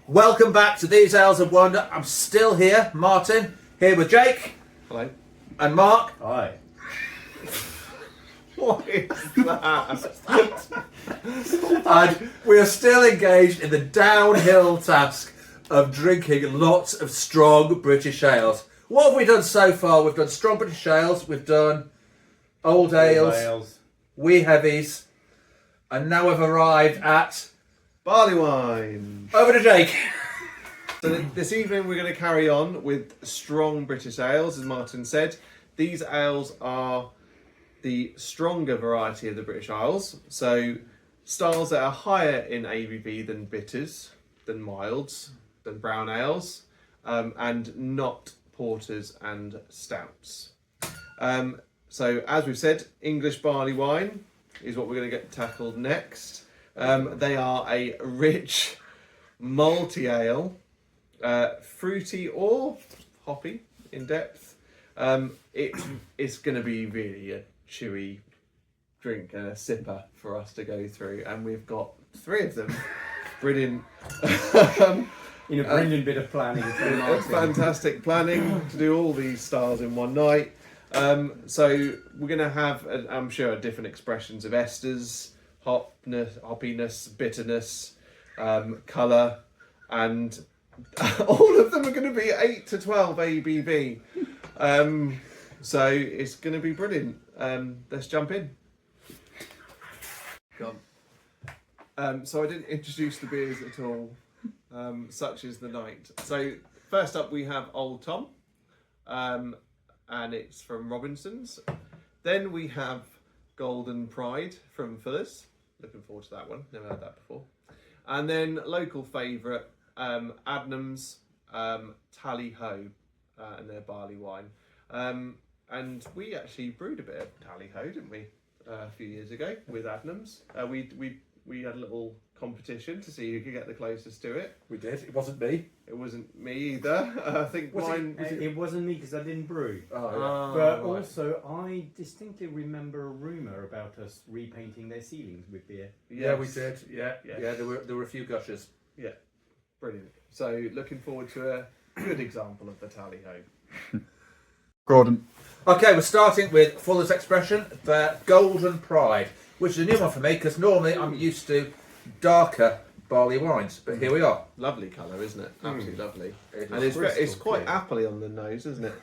Welcome back to These Ales of Wonder. I'm still here, Martin, here with Jake. Hello. And Mark. Hi. What is that? And we are still engaged in the downhill task of drinking lots of strong British ales. What have we done so far? We've done strong British ales, we've done old ales, wee heavies, and now we've arrived at Barley wine. over to Jake. So this evening we're going to carry on with strong British ales, as Martin said. These ales are the stronger variety of the British Isles. So styles that are higher in ABV than bitters, than milds, than brown ales, and not porters and stouts. So as we've said, English barley wine is what we're going to get tackled next. They are a rich, malty ale, fruity or hoppy in depth. It's going to be really a chewy drink and a sipper for us to go through, and we've got 3 of them. Brilliant. In a brilliant bit of planning. Fantastic planning to do all these styles in one night. So we're going to have, I'm sure, different expressions of esters, hoppiness, bitterness, colour, and all of them are going to be 8 to 12 ABV. So it's going to be brilliant. Let's jump in. Go on. So I didn't introduce the beers at all, such is the night. So first up we have Old Tom, and it's from Robinson's. Then we have Golden Pride from Fuller's. Looking forward to that one. Never had that before. And then local favourite, Adnams Tally Ho, and their barley wine. And we actually brewed a bit of Tally Ho, didn't we, a few years ago with Adnams. We had a little competition to see who could get the closest to it. We did. It wasn't me. It wasn't me either. I think mine. It wasn't me because I didn't brew. Oh, yeah. But right. also, I distinctly remember a rumour about us repainting their ceilings with beer. Yeah, we did. Yes. Yeah. There were a few gushers. Yeah, brilliant. So looking forward to a good example of the Tally Ho. Gordon. Okay, we're starting with Fuller's Expression, the Golden Pride, which is a new one for me because normally I'm used to darker barley wines, but here we are. Lovely colour, isn't it? Absolutely lovely. It And is it's quite clear. appley on the nose, isn't it?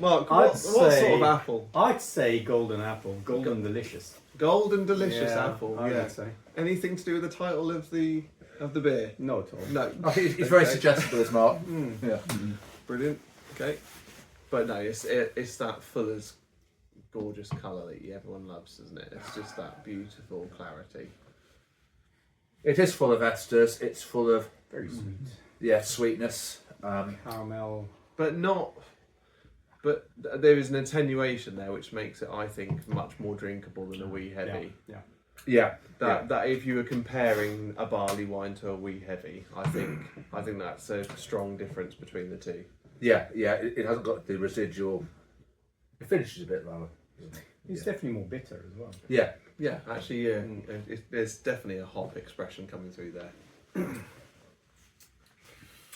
Mark, I'd what sort say- of apple? I'd say golden apple, golden delicious. Golden delicious Yeah, apple. I Yeah. would say. Anything to do with the title of the beer? No at all. No. I think it's very Okay. suggestible, as Mark. Yeah. Brilliant. Okay. But no, it's that Fuller's gorgeous colour that everyone loves, isn't it? It's just that beautiful clarity. It is full of esters. It's full of Very sweet. sweetness. Caramel. But there is an attenuation there which makes it, I think, much more drinkable than a wee heavy. Yeah. That if you were comparing a barley wine to a wee heavy, I think that's a strong difference between the two. Yeah. It hasn't got the residual. It finishes a bit lower. It's definitely more bitter as well. Yeah. Yeah, actually, yeah, there's definitely a hop expression coming through there.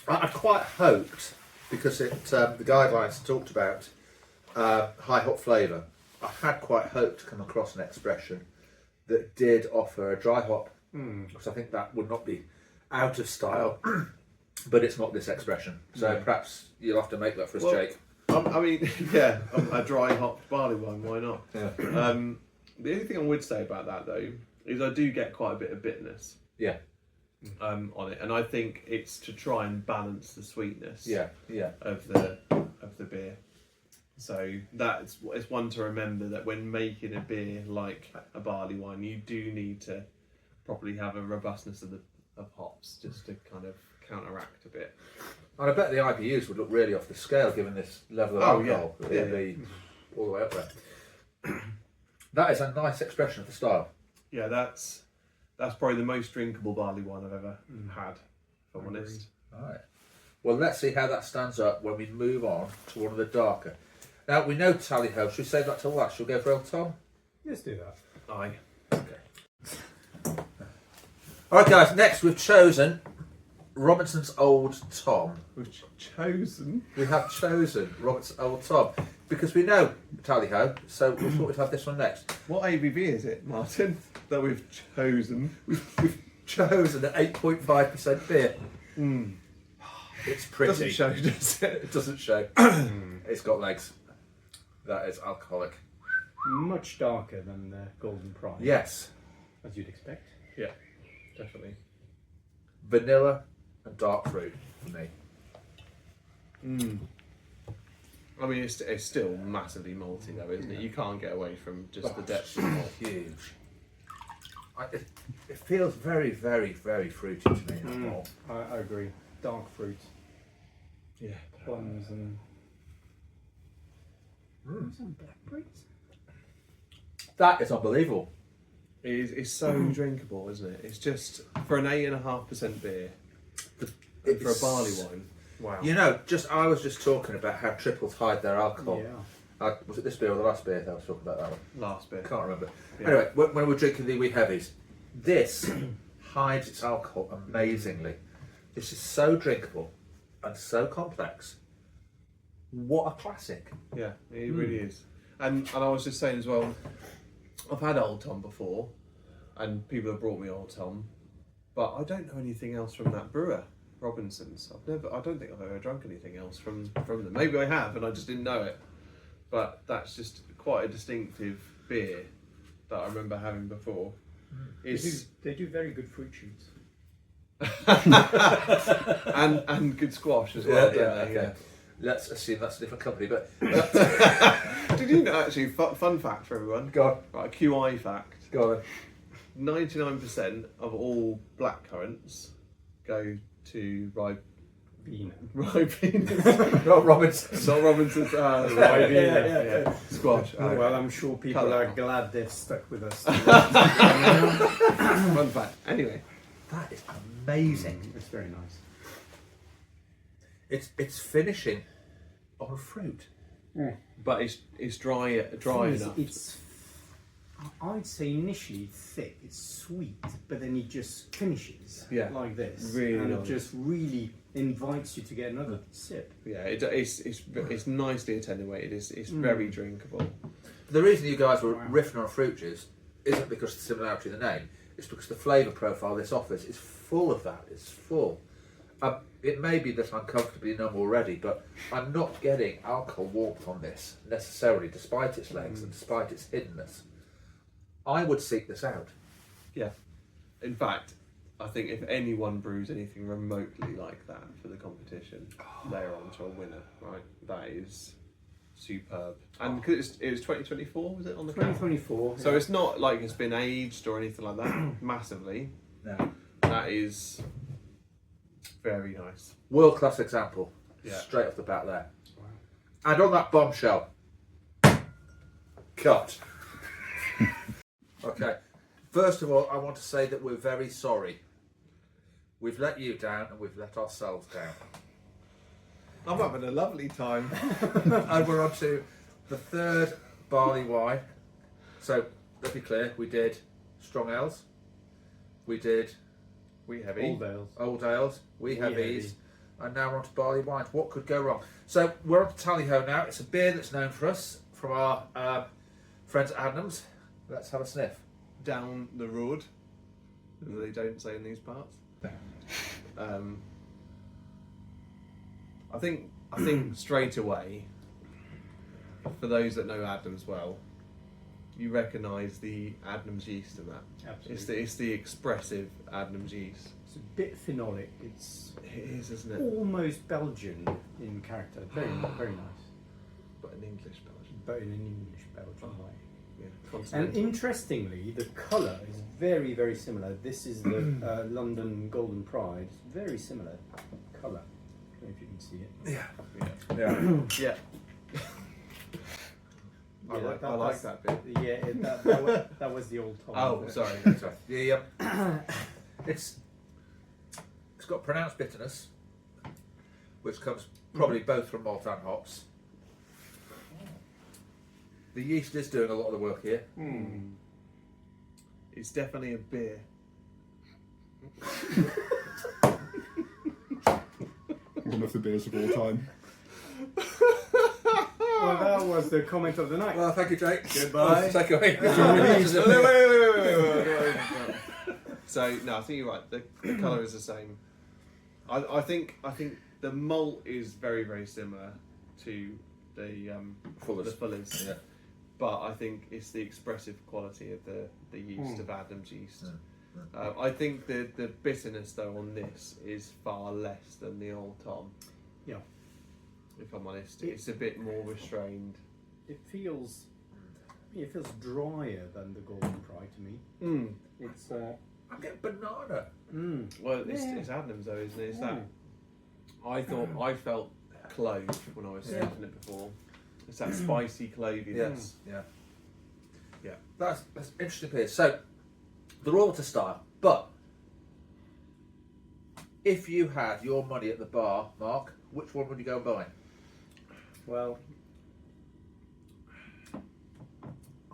I quite hoped, because the guidelines talked about high hop flavour, I had quite hoped to come across an expression that did offer a dry hop, because I think that would not be out of style, but it's not this expression. So perhaps you'll have to make that for us, Well, Jake. I mean, yeah, a dry hopped barley wine, why not? Yeah. The only thing I would say about that though is I do get quite a bit of bitterness. Yeah. On it, and I think it's to try and balance the sweetness. Yeah. Of the beer. So it's one to remember that when making a beer like a barley wine, you do need to probably have a robustness of hops just to kind of counteract a bit. And I bet the IBUs would look really off the scale given this level of alcohol. Yeah. It'd be all the way up there. That is a nice expression of the style. Yeah, that's probably the most drinkable barley wine I've ever had, if I'm honest. All right. Well, let's see how that stands up when we move on to one of the darker. Now, we know Tally Ho. Should we save that till last? Shall we go for Old Tom? Let's do that. Aye. Okay. All right, guys. Next, we've chosen Robinson's Old Tom. We've chosen. We have chosen Robinson's Old Tom because we know Tally Ho, so we thought we'd have this one next. What ABV is it, Martin, that we've chosen? We've chosen an 8.5% beer. It's pretty. Doesn't show, does it? It doesn't show. It's got legs. That is alcoholic. Much darker than the Golden Pride. Yes. As you'd expect. Yeah, definitely. Vanilla and dark fruit for me. I mean, it's still massively malty though, isn't it? You can't get away from just the depth of malt. Huge. It feels very, very, very fruity to me. That malt. I agree. Dark fruit, Yeah. plums and some blackberries. That is unbelievable. It's so drinkable, isn't it? It's just for an 8.5% beer, and for a barley wine. Wow. You know, I was just talking about how triples hide their alcohol. Yeah. Was it this beer or the last beer that I was talking about that one? Last beer. I can't remember. Yeah. Anyway, when we were drinking the wee heavies, this hides its alcohol amazingly. This is so drinkable and so complex. What a classic. Yeah, it really is. And I was just saying as well, I've had Old Tom before, and people have brought me Old Tom, but I don't know anything else from that brewer, Robinson's. I don't think I've ever drunk anything else from them. Maybe I have, and I just didn't know it. But that's just quite a distinctive beer that I remember having before. They do very good fruit shoots. and good squash as well, don't they? Okay. Let's assume that's a different company, but Did you know, actually, fun fact for everyone? go on. Right, a QI fact. Go on. 99% of all blackcurrants go to Ribena. Not Robinson's. Not Robinson's. Ribena, yeah. Squash. Well, I'm sure people Cut that are off. glad they've stuck with us. Fun fact. Anyway. That is amazing. It's very nice. It's finishing on fruit. But it's dry enough. It's, I'd say initially thick, it's sweet, but then it just finishes like this. Really and nice. it just really invites you to get another sip. Yeah, it's nicely attenuated. It's very drinkable. The reason you guys were riffing on fruit juice isn't because of the similarity of the name. It's because the flavour profile this offers is full of that. It's full. It may be that I'm comfortably numb already, but I'm not getting alcohol warmth on this necessarily, despite its legs and despite its hiddenness. I would seek this out. Yeah. In fact, I think if anyone brews anything remotely like that for the competition, they're on to a winner, right? That is superb. And because it was 2024, was it on the can? 2024. So it's not like it's been aged or anything like that massively. No. That is very nice. World class example. Yeah. Straight off the bat there. Wow. And on that bombshell. Cut. Okay. First of all, I want to say that we're very sorry. We've let you down and we've let ourselves down. I'm having a lovely time. And we're on to the third barley wine. So, let's be clear, we did strong ales, we did We heavy. old ales, we have heavy. these, and now we're on to barley wines. What could go wrong? So, we're on to Tally Ho now. It's a beer that's known for us from our friends at Adnams. Let's have a sniff. Down the road, as they don't say in these parts. I think straight away, for those that know Adnams well, you recognise the Adnams yeast in that. Absolutely. It's the expressive Adnams yeast. It's a bit phenolic. It's It is, isn't it? almost Belgian in character. Very nice. But in English Belgian. But in an English Belgian way. Yeah. And Continental. interestingly, the colour is very, very similar. This is the London Golden Pride. It's very similar colour. I don't know if you can see it. Yeah. Yeah. Yeah. Yeah. I Yeah, like that bit. Yeah, that was the old Tom. Oh, sorry. Sorry. It's got pronounced bitterness, which comes probably both from malt and hops. The yeast is doing a lot of the work here. It's definitely a beer. one of the beers of all time. Well, that was the comment of the night. Well, thank you, Jake. Goodbye. Take away. Wait. So no, I think you're right. The colour is the same. I think the malt is very, very similar to the Fullers. Yeah. But I think it's the expressive quality of the yeast of Adam's yeast. I think the bitterness though on this is far less than the Old Tom. Yeah. If I'm honest, it's a bit more restrained. It feels drier than the Golden Pride to me. It's I'm getting banana. Well, it's Adam's though, isn't it? It's that. I felt clove when I was smoking it before. It's that spicy cloviness. Yeah. That's interesting beer. So, they're all to style, but if you had your money at the bar, Mark, which one would you go and buy? well.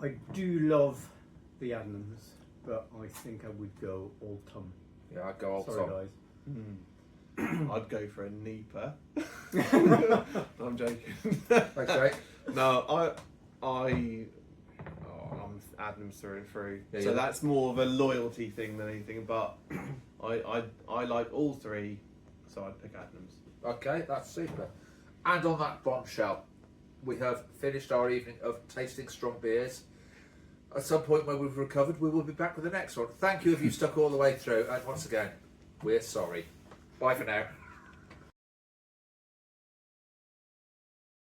I do love the Adnams, but I think I would go Old Tom. Yeah, I'd go Old Sorry, Tom. guys. I'd go for a Nipah. I'm joking. Thanks, Jake. No, I'm Adams through and through. Yeah, So yeah. that's more of a loyalty thing than anything. But I like all three, so I'd pick Adams. Okay, that's super. And on that bombshell, we have finished our evening of tasting strong beers. At some point when we've recovered, we will be back with the next one. Thank you if you stuck all the way through. And once again, we're sorry. Bye for now.